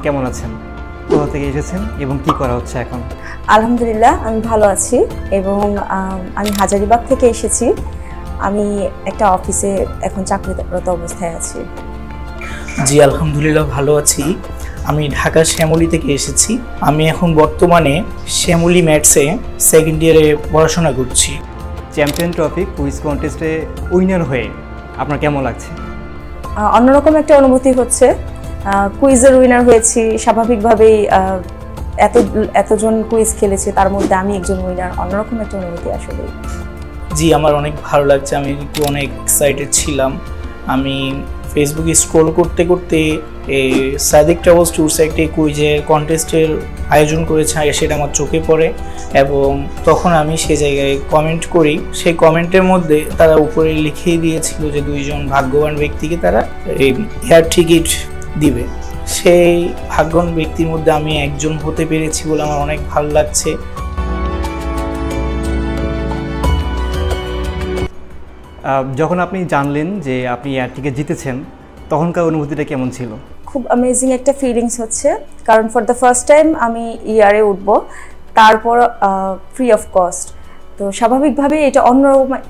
কেমন আছেন? কোথা থেকে এসেছেন এবং কি করা হচ্ছে এখন? আলহামদুলিল্লাহ, আমি ভালো আছি এবং আমি হাজারীবাগ থেকে এসেছি। আমি একটা অফিসে এখন চাকরিরত অবস্থায় আছি। জি আলহামদুলিল্লাহ ভালো আছি। আমি ঢাকা শ্যামলী থেকে এসেছি। আমি এখন বর্তমানে শ্যামলী ম্যাথসে সেকেন্ড ইয়ারে পড়াশোনা করছি। চ্যাম্পিয়ন ট্রফি কুইজ কন্টেস্টে উইনার হয়ে আপনার কেমন লাগছে? অন্যরকম একটা অনুভূতি হচ্ছে। কুইজের উইনার হয়েছি, স্বাভাবিকভাবেই এতজন কুইজ খেলেছে, তার মধ্যে আমি একজন উইনার। অন্যরকম একটা অনুভূতি আসলে। জি আমার অনেক ভালো লাগছে, আমি একটু অনেক এক্সাইটেড ছিলাম। আমি ফেসবুকে স্ক্রল করতে করতে এই সাদিক ট্রাভেলস ট্যুরস একটি কুইজের কন্টেস্টের আয়োজন করেছে, সেটা আমার চোখে পড়ে এবং তখন আমি সে জায়গায় কমেন্ট করি। সেই কমেন্টের মধ্যে তারা উপরে লিখিয়ে দিয়েছিল যে 2 জন ভাগ্যবান ব্যক্তিকে তারা এয়ার টিকিট দিবে। সেই ভাগ্যবান ব্যক্তির মধ্যে আমি একজন হতে পেরেছি বলে আমার অনেক ভালো লাগছে। যখন আপনি জানলেন যে আপনি এয়ার টিকিট জিতেছেন, তখনকার অনুভূতিটা কেমন ছিল? খুব অ্যামেজিং একটা ফিলিংস হচ্ছে, কারণ ফর দ্য ফার্স্ট টাইম আমি ইয়ারে উঠব, তারপর ফ্রি অফ কস্ট। তো স্বাভাবিকভাবেই এটা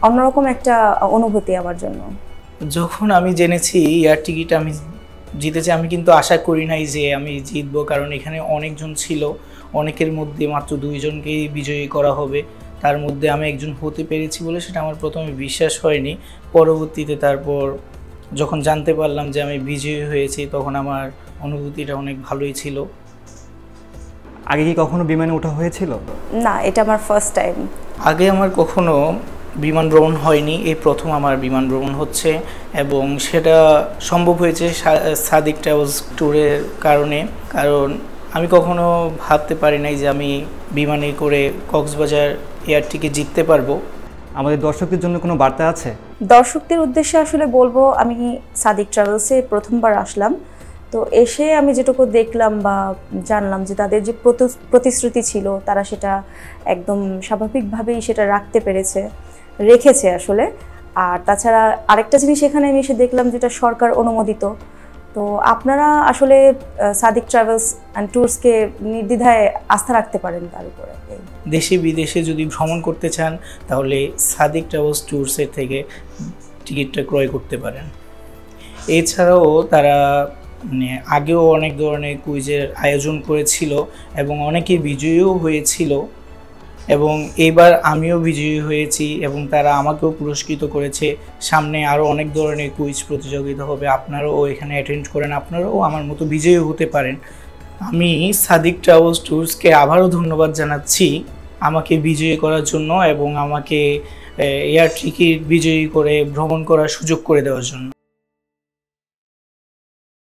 অন্যরকম একটা অনুভূতি আমার জন্য। যখন আমি জেনেছি এয়ার টিকিট আমি জিতেছি, আমি কিন্তু আশা করি নাই যে আমি জিতবো, কারণ এখানে অনেকজন ছিল, অনেকের মধ্যে মাত্র 2 জনকেই বিজয়ী করা হবে। তার মধ্যে আমি একজন হতে পেরেছি বলে সেটা আমার প্রথমে বিশ্বাস হয়নি। পরবর্তীতে তারপর যখন জানতে পারলাম যে আমি বিজয়ী হয়েছি, তখন আমার অনুভূতিটা অনেক ভালোই ছিল। আগে কি কখনো বিমানে ওঠা হয়েছিল? না, এটা আমার ফার্স্ট টাইম। আগে আমার কখনো বিমান ভ্রমণ হয়নি, এই প্রথম আমার বিমান ভ্রমণ হচ্ছে এবং সেটা সম্ভব হয়েছে সাদিক ট্রাভেলস ট্যুরের কারণে। কারণ আমি কখনো ভাবতে পারি নাই যে আমি বিমানে করে কক্সবাজার এয়ার টিকিট জিততে পারবো। আমাদের দর্শকদের জন্য কোনো বার্তা আছে? দর্শকদের উদ্দেশ্যে আসলে বলবো, আমি সাদিক ট্রাভেলসে প্রথমবার আসলাম। তো এসে আমি যেটুকু দেখলাম বা জানলাম যে তাদের যে প্রতিশ্রুতি ছিল, তারা সেটা একদম স্বাভাবিকভাবেই সেটা রেখেছে আসলে। আর তাছাড়া আরেকটা জিনিস এখানে আমি এসে দেখলাম যেটা সরকার অনুমোদিত। তো আপনারা আসলে সাদিক ট্রাভেলস অ্যান্ড ট্যুরসকে নির্দ্বিধায় আস্থা রাখতে পারেন তার উপরে। দেশে বিদেশে যদি ভ্রমণ করতে চান তাহলে সাদিক ট্রাভেলস ট্যুরসের থেকে টিকিটটা ক্রয় করতে পারেন। এছাড়াও তারা আগেও অনেক ধরনের কুইজের আয়োজন করেছিল এবং অনেকে বিজয়ীও হয়েছিল এবং এইবার আমিও বিজয়ী হয়েছি এবং তারা আমাকেও পুরস্কৃত করেছে। সামনে আরও অনেক ধরনের কুইজ প্রতিযোগিতা হবে, আপনারাও এখানে অ্যাটেন্ড করেন, আপনারাও আমার মতো বিজয়ী হতে পারেন। আমি সাদিক ট্রাভেলস ট্যুরসকে আবারও ধন্যবাদ জানাচ্ছি আমাকে বিজয়ী করার জন্য এবং আমাকে এয়ার টিকিট বিজয়ী করে ভ্রমণ করার সুযোগ করে দেওয়ার জন্য।